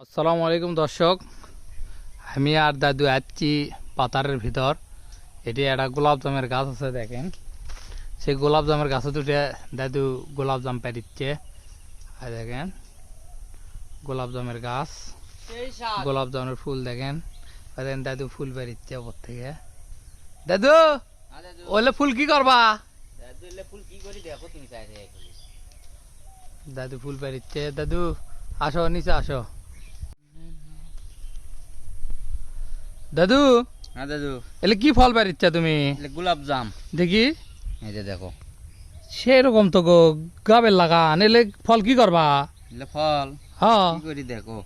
আসসালামু আলাইকুম দর্শক, আমি আর দাদু আসছি পাতারের ভিতর। এটি একটা গোলাপ জামের গাছ আছে, দেখেন সেই গোলাপ জামের গাছে দুটো দাদু গোলাপ জাম পেরিচ্ছে। আর দেখেন গোলাপ জামের গাছ, গোলাপ জামের ফুল দেখেন। আর দেখেন দাদু ফুল পেরিচ্ছে ওপর থেকে। দাদু ওলে ফুল কি করবা? দাদু ফুল পেরিচ্ছে। দাদু আসো, নিচে আসো। দাদু হ্যাঁ দাদু, এলে কি ফল বেরিচ্ছে তুমি? গোলাপ জাম দেখি। এই যে দেখো, সেরকম তো গো গাবের লাগান, এলে ফল কি করবা? ফল হ্যাঁ, কি করি দেখো।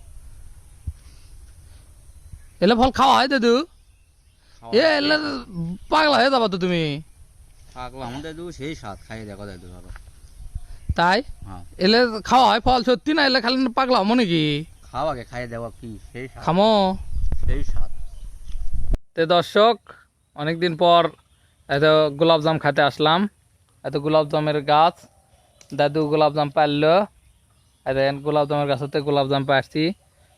এলে ফল খাওয়া হয় দাদু? এলে পাগলা হয়ে যাবা তো তুমি। পাগলা আমার দাদু, সেই স্বাদ, খাই দেখো দাদু ভালো। তাই হ্যাঁ, এলে খাওয়া হয় ফল সত্যি না? এলে খালি পাগলা হমো নাকি? খাও আগে, খাই দেখো কি সেই স্বাদ, খামো। সেই স্বাদ। তে দর্শক, অনেকদিন পর এত গোলাপ জাম খেতে আসলাম। এত গোলাপ জামের গাছ, দাদু গোলাপ জাম পারলো। দেখেন গোলাপ জামের গাছতে গোলাপ জাম পাচ্ছি।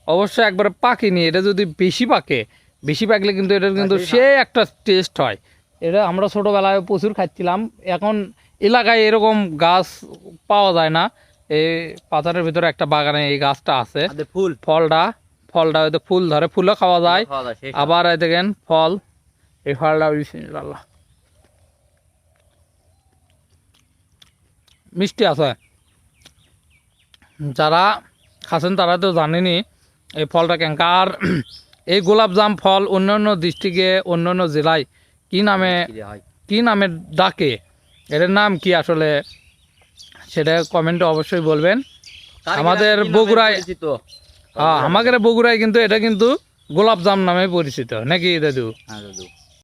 অবশ্যই একবারে পাকেনি, এটা যদি বেশি পাকে, বেশি পাকলে কিন্তু এটার কিন্তু সে একটা টেস্ট হয়। এটা আমরা ছোটোবেলায় প্রচুর খাচ্ছিলাম। এখন এলাকায় এরকম গাছ পাওয়া যায় না। এই পাথরের ভিতরে একটা বাগানে এই গাছটা আছে। ফুল ফলটা হয়তো ফুল ধরে, ফুলও খাওয়া যায়। খাওয়া যায়, সেই স্বাদ। আবার এই দেখেন ফল, এই ফলটা বিসমিল্লাহ মিষ্টি আছে। যারা খাচ্ছেন তারা তো জানেনি এই ফলটা কেঙ্কা। আর এই গোলাপ জাম ফল অন্যান্য ডিস্ট্রিক্টে, অন্যান্য জেলায় কি নামে ডাকে, এটার নাম কি আসলে সেটা কমেন্টে অবশ্যই বলবেন। আমাদের বগুড়ায়, হ্যাঁ আমাদের বগুড়ায় কিন্তু এটা কিন্তু গোলাপ জাম নামে পরিচিত নাকি দাদু? হ্যাঁ দাদু।